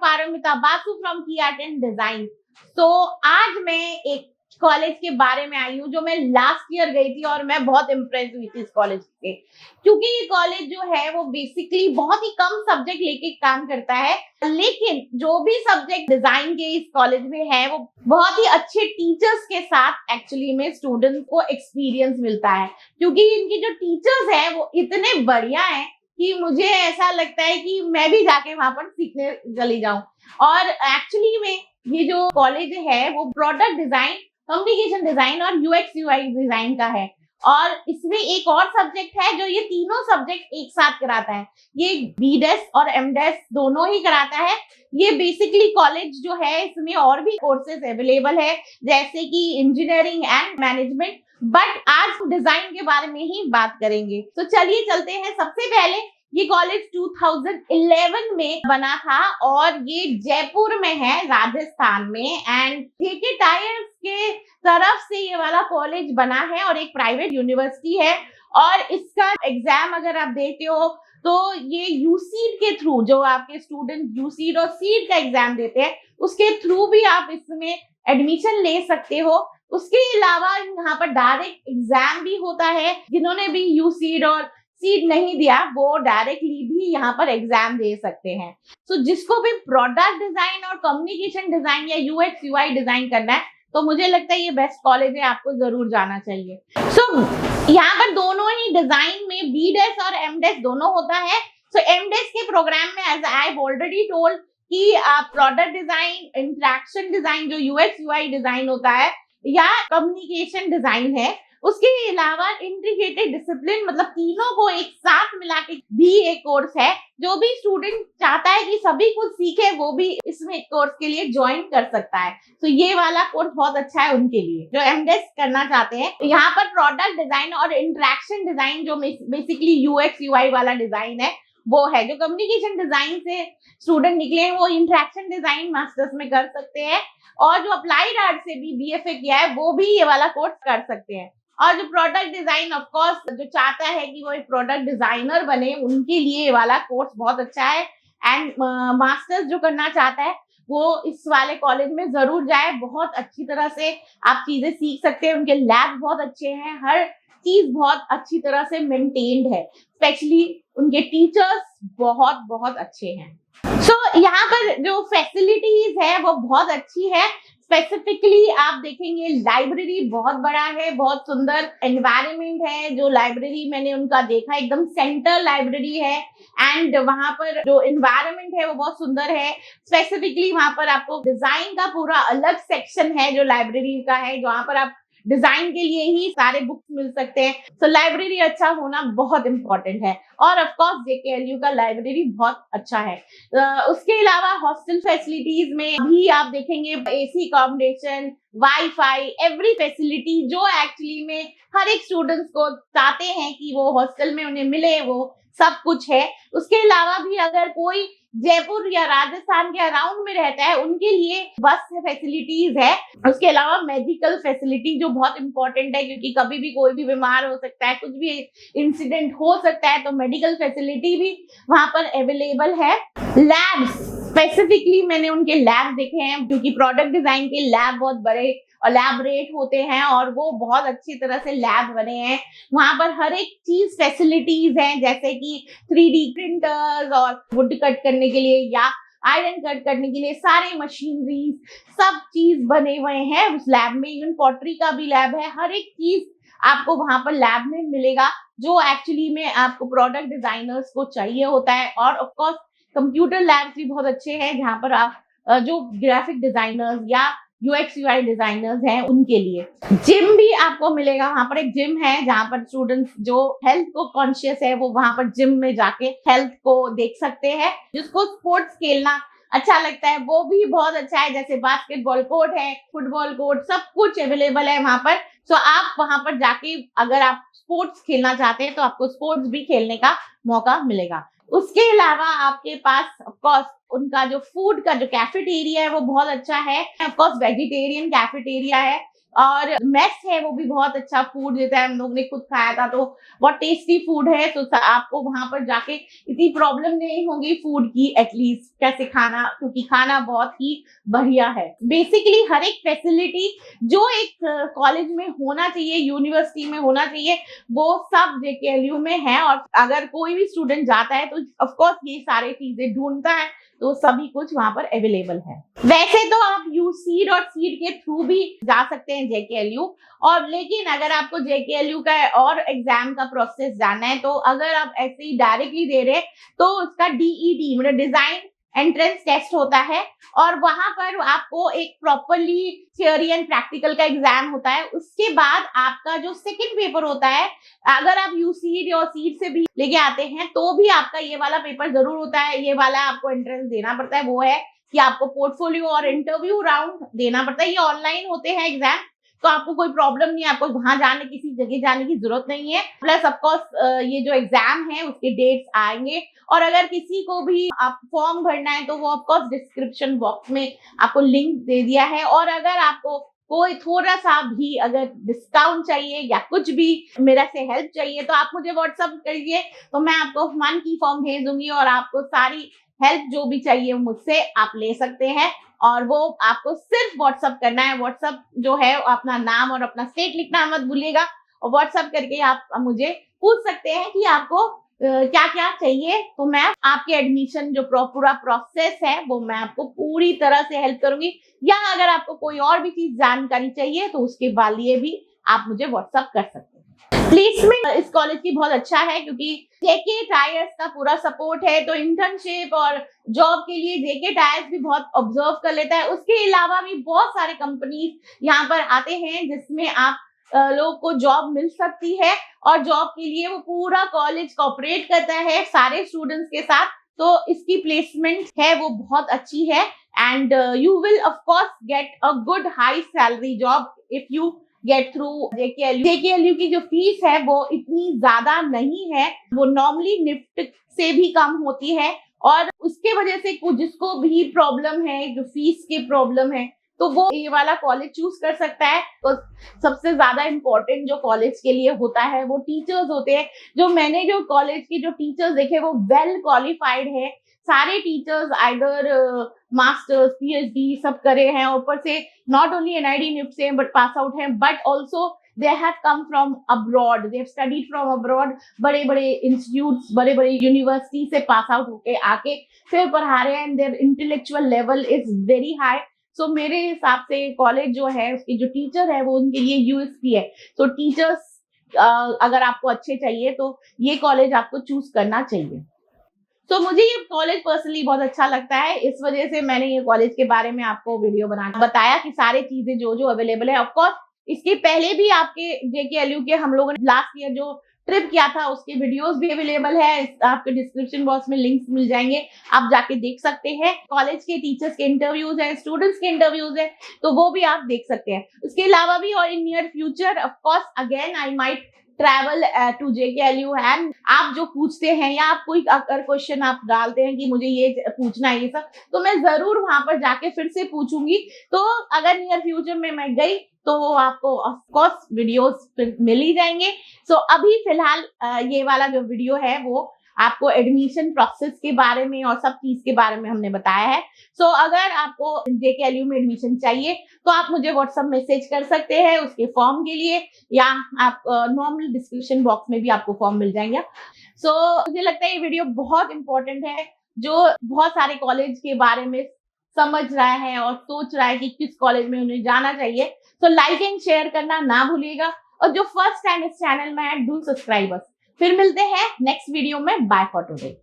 Paramita Basu from की art and design. तो आज मैं एक कॉलेज के बारे में आई हूँ जो मैं लास्ट ईयर गई थी और मैं बहुत इम्प्रेस हुई थी इस कॉलेज से, क्योंकि ये कॉलेज जो है वो बेसिकली बहुत ही कम सब्जेक्ट लेके काम करता है, लेकिन जो भी सब्जेक्ट डिजाइन के इस कॉलेज में है वो बहुत ही अच्छे टीचर्स के साथ एक्चुअली में स्टूडेंट्स को एक्सपीरियंस मिलता है, क्योंकि इनके जो टीचर्स हैं वो इतने बढ़िया हैं कि मुझे ऐसा लगता है कि मैं भी जाके वहां पर सीखने चली जाऊं। और एक्चुअली में ये जो कॉलेज है वो प्रोडक्ट डिजाइन, कम्युनिकेशन डिजाइन और यूएक्स यूआई डिजाइन का है। और इसमें एक और सब्जेक्ट है जो ये तीनों सब्जेक्ट एक साथ कराता है। ये बीडेस और एमडेस दोनों ही कराता है। ये बेसिकली कॉलेज जो है इसमें और भी कोर्सेज अवेलेबल है, जैसे कि इंजीनियरिंग एंड मैनेजमेंट, बट आज डिजाइन के बारे में ही बात करेंगे। तो चलिए चलते हैं। सबसे पहले ये कॉलेज 2011 में बना था और ये जयपुर में है, राजस्थान में। एंड जेके टायर्स के तरफ से ये वाला कॉलेज बना है और एक प्राइवेट यूनिवर्सिटी है। और इसका एग्जाम अगर आप देते हो तो ये यूसीड के थ्रू, जो आपके स्टूडेंट यूसीड और सीड का एग्जाम देते हैं उसके थ्रू भी आप इसमें एडमिशन ले सकते हो। उसके अलावा यहाँ पर डायरेक्ट एग्जाम भी होता है। जिन्होंने भी यूसीड और सीट नहीं दिया वो डायरेक्टली भी यहाँ पर एग्जाम दे सकते हैं। तो जिसको भी प्रोडक्ट डिजाइन और कम्युनिकेशन डिजाइन या यूएक्स यूआई डिजाइन करना है तो मुझे लगता है ये बेस्ट कॉलेज है, आपको जरूर जाना चाहिए। यहाँ पर दोनों ही डिजाइन में बीडेस और एमडेस दोनों होता है। एमडेस के प्रोग्राम में एज आई ऑलरेडी टोल्ड कि प्रोडक्ट डिजाइन, इंटरेक्शन डिजाइन जो यूएक्स यूआई डिजाइन होता है या कम्युनिकेशन डिजाइन है, उसके अलावा इंटीग्रेटेड डिसिप्लिन मतलब तीनों को एक साथ मिला के भी एक कोर्स है। जो भी स्टूडेंट चाहता है कि सभी कुछ सीखे वो भी इसमें कोर्स के लिए ज्वाइन कर सकता है। तो ये वाला कोर्स बहुत अच्छा है उनके लिए जो एमडेस करना चाहते हैं। यहाँ पर प्रोडक्ट डिजाइन और इंटरेक्शन डिजाइन जो बेसिकली यूएक्स यूआई वाला डिजाइन है वो है। जो कम्युनिकेशन डिजाइन से स्टूडेंट निकले हैं वो इंटरेक्शन डिजाइन मास्टर्स में कर सकते हैं, और जो अप्लाइड आर्ट से भी बीएफए किया है वो भी ये वाला कोर्स कर सकते हैं। और जो प्रोडक्ट डिजाइन ऑफ कोर्स जो चाहता है कि वो एक प्रोडक्ट डिजाइनर बने उनके लिए ये वाला कोर्स बहुत अच्छा है। एंड मास्टर्स जो करना चाहता है वो इस वाले कॉलेज में जरूर जाए। बहुत अच्छी तरह से आप चीजें सीख सकते हैं। उनके लैब बहुत अच्छे हैं, हर चीज बहुत अच्छी तरह से मेंटेन्ड है, स्पेशली उनके टीचर्स बहुत बहुत अच्छे हैं। यहाँ पर जो फैसिलिटीज है वो बहुत अच्छी है। स्पेसिफिकली आप देखेंगे लाइब्रेरी बहुत बड़ा है, बहुत सुंदर एनवायरनमेंट है। जो लाइब्रेरी मैंने उनका देखा एकदम सेंटर लाइब्रेरी है। एंड वहां पर जो एनवायरनमेंट है वो बहुत सुंदर है। स्पेसिफिकली वहां पर आपको डिजाइन का पूरा अलग सेक्शन है जो लाइब्रेरी का है, जहाँ पर आप डिजाइन के लिए ही सारे बुक्स मिल सकते हैं। तो लाइब्रेरी अच्छा होना बहुत इंपॉर्टेंट है। और ऑफ कोर्स जेकेएलयू का लाइब्रेरी बहुत अच्छा है। उसके अलावा हॉस्टल फैसिलिटीज में भी आप देखेंगे AC accommodation, wifi, every facility जो एक्चुअली में हर एक स्टूडेंट्स को चाहते हैं कि वो हॉस्टल में उन्हें मिले, वो सब कुछ है। उसके अलावा भी अगर कोई जयपुर या राजस्थान के अराउंड में रहता है उनके लिए बस फैसिलिटीज है। उसके अलावा मेडिकल फैसिलिटी जो बहुत इंपॉर्टेंट है, क्योंकि कभी भी कोई भी बीमार हो सकता है, कुछ भी इंसिडेंट हो सकता है, तो मेडिकल फैसिलिटी भी वहां पर अवेलेबल है। लैब्स स्पेसिफिकली मैंने उनके लैब देखे हैं, क्योंकि प्रोडक्ट डिजाइन के लैब बहुत बड़े एलैबोरेट होते हैं और वो बहुत अच्छी तरह से लैब बने हैं। वहां पर हर एक चीज फैसिलिटीज हैं, जैसे कि 3D प्रिंटर्स और वुड कट करने के लिए या आयरन कट करने के लिए सारे मशीनरी, सब चीज बने हुए हैं उस लैब में। इवन पॉटरी का भी लैब है। हर एक चीज आपको वहां पर लैब में मिलेगा जो एक्चुअली में आपको प्रोडक्ट डिजाइनर्स को चाहिए होता है। और ऑफ कोर्स कंप्यूटर लैब्स भी बहुत अच्छे हैं, जहां पर आप जो ग्राफिक डिजाइनर्स या यूएक्स यूआई डिजाइनर्स हैं उनके लिए। जिम भी आपको मिलेगा। वहां पर एक जिम है जहां पर स्टूडेंट्स जो हेल्थ को कॉन्शियस है वो वहां पर जिम में जाके हेल्थ को देख सकते हैं। जिसको स्पोर्ट्स खेलना अच्छा लगता है वो भी बहुत अच्छा है, जैसे बास्केटबॉल कोर्ट है, फुटबॉल कोर्ट, सब कुछ अवेलेबल है वहां पर। तो आप वहां पर जाके अगर आप स्पोर्ट्स खेलना चाहते हैं तो आपको स्पोर्ट्स भी खेलने का मौका मिलेगा। उसके अलावा आपके पास ऑफकोर्स उनका जो फूड का जो कैफेटेरिया है वो बहुत अच्छा है। ऑफकोर्स वेजिटेरियन कैफेटेरिया है और मेस है वो भी बहुत अच्छा फूड देता है, हम लोग ने खुद खाया था तो बहुत टेस्टी फूड है। तो आपको वहां पर जाके इतनी प्रॉब्लम नहीं होगी फूड की, एटलीस्ट कैसे खाना, क्योंकि खाना बहुत ही बढ़िया है। बेसिकली हर एक फैसिलिटी जो एक कॉलेज में होना चाहिए, यूनिवर्सिटी में होना चाहिए, वो सब जेकेएलयू में है। और अगर कोई भी स्टूडेंट जाता है तो ऑफकोर्स ये सारी चीजें ढूंढता है, तो सभी कुछ वहां पर अवेलेबल है। वैसे तो आप यूसीड और सीड के थ्रू भी जा सकते हैं जेकेएलयू, और लेकिन अगर आपको जेकेएलयू का और एग्जाम का प्रोसेस जानना है, तो अगर आप ऐसे ही डायरेक्टली दे रहे हैं तो उसका डीईडी मतलब डिजाइन एंट्रेंस टेस्ट होता है, और वहां पर आपको एक प्रॉपरली थियोरी एंड प्रैक्टिकल का एग्जाम होता है। उसके बाद आपका जो सेकंड पेपर होता है, अगर आप यूसीड और सीड से भी लेके आते हैं तो भी आपका ये वाला पेपर जरूर होता है, ये वाला आपको एंट्रेंस देना पड़ता है। वो है कि आपको पोर्टफोलियो और इंटरव्यू राउंड देना पड़ता है। ये ऑनलाइन होते हैं एग्जाम, तो आपको कोई प्रॉब्लम नहीं है, आपको वहां जाने किसी जगह जाने की जरूरत नहीं है। प्लस ऑफकोर्स ये जो एग्जाम है उसके डेट्स आएंगे, और अगर किसी को भी आप फॉर्म भरना है तो वो ऑफकोर्स डिस्क्रिप्शन बॉक्स में आपको लिंक दे दिया है। और अगर आपको कोई थोड़ा सा भी अगर डिस्काउंट चाहिए या कुछ भी मेरा से हेल्प चाहिए तो आप मुझे व्हाट्सअप करिए, तो मैं आपको 1 की फॉर्म भेज दूंगी, और आपको सारी हेल्प जो भी चाहिए मुझसे आप ले सकते हैं। और वो आपको सिर्फ व्हाट्सअप करना है। व्हाट्सअप जो है अपना नाम और अपना स्टेट लिखना मत भूलिएगा, और व्हाट्सअप करके आप मुझे पूछ सकते हैं कि आपको क्या क्या चाहिए, तो मैं आपके एडमिशन जो पूरा प्रोसेस है वो मैं आपको पूरी तरह से हेल्प करूंगी। या अगर आपको कोई और भी चीज जानकारी चाहिए तो उसके लिए भी आप मुझे व्हाट्सअप कर सकते हैं। प्लेसमेंट इस कॉलेज की बहुत अच्छा है, क्योंकि जेके टायर्स का पूरा सपोर्ट है, तो इंटर्नशिप और जॉब के लिए जेके टायर्स भी बहुत ऑब्जर्व कर लेता है। उसके अलावा भी बहुत सारे कंपनीज यहाँ पर आते हैं जिसमें आप लोग को जॉब मिल सकती है, और जॉब के लिए वो पूरा कॉलेज कोऑपरेट करता है सारे स्टूडेंट्स के साथ। तो इसकी प्लेसमेंट है वो बहुत अच्छी है, and you will of course get a good high salary job if you get through JKLU. JKLU की जो फीस है वो इतनी ज्यादा नहीं है, वो नॉर्मली निफ्ट से भी कम होती है, और उसके वजह से जिसको भी प्रॉब्लम है, जो फीस की प्रॉब्लम है, तो वो ये वाला कॉलेज चूज कर सकता है। तो सबसे ज्यादा इम्पोर्टेंट जो कॉलेज के लिए होता है वो टीचर्स होते हैं। जो मैंने जो कॉलेज के जो टीचर्स देखे वो वेल क्वालिफाइड है, सारे टीचर्स आइदर मास्टर्स पीएचडी सब करे हैं, ऊपर से नॉट ओनली एनआईडी निफ्ट से बट पास आउट हैं, but also they have come from abroad, they have studied from abroad. बड़े बड़े इंस्टीट्यूट्स, बड़े बड़े यूनिवर्सिटी से पास आउट होके आके फिर पढ़ा रहे हैं, and their intellectual level is very high. So मेरे हिसाब से कॉलेज जो है उसके जो टीचर है वो उनके लिए यूएसपी है। तो टीचर्स अगर आपको अच्छे चाहिए तो ये कॉलेज आपको चूज करना चाहिए। तो मुझे ये कॉलेज पर्सनली बहुत अच्छा लगता है, इस वजह से मैंने ये कॉलेज के बारे में आपको वीडियो बना बताया कि सारी चीजें जो जो अवेलेबल है। ऑफकोर्स इसके पहले भी आपके जेकेएलयू के हम लोगों ने लास्ट ईयर जो ट्रिप किया था उसके वीडियोस भी अवेलेबल है, आपके डिस्क्रिप्शन बॉक्स में लिंक्स मिल जाएंगे, आप जाके देख सकते हैं। कॉलेज के टीचर्स के इंटरव्यूज है, स्टूडेंट्स के इंटरव्यूज है, तो वो भी आप देख सकते हैं। उसके अलावा भी और in near future of course again I might travel to JKLU, and आप जो पूछते हैं या आप कोई अगर क्वेश्चन आप डालते हैं कि मुझे ये पूछना है ये सब, तो मैं जरूर वहां पर जाके फिर से पूछूंगी। तो अगर नियर फ्यूचर में मैं गई तो आपको ऑफकोर्स वीडियोस मिल ही जाएंगे। सो अभी फिलहाल ये वाला जो वीडियो है वो आपको एडमिशन प्रोसेस के बारे में और सब चीज के बारे में हमने बताया है। सो अगर आपको जेकेएलयू में एडमिशन चाहिए तो आप मुझे व्हाट्सएप मैसेज कर सकते हैं उसके फॉर्म के लिए, या आप नॉर्मल डिस्क्रिप्शन बॉक्स में भी आपको फॉर्म मिल जाएंगे। सो मुझे लगता है ये वीडियो बहुत इंपॉर्टेंट है, जो बहुत सारे कॉलेज के बारे में समझ रहा है और सोच रहा है कि किस कॉलेज में उन्हें जाना चाहिए। तो लाइक एंड शेयर करना ना भूलिएगा, और जो फर्स्ट टाइम इस चैनल में है डू सब्सक्राइब अस। फिर मिलते हैं नेक्स्ट वीडियो में। Bye for today.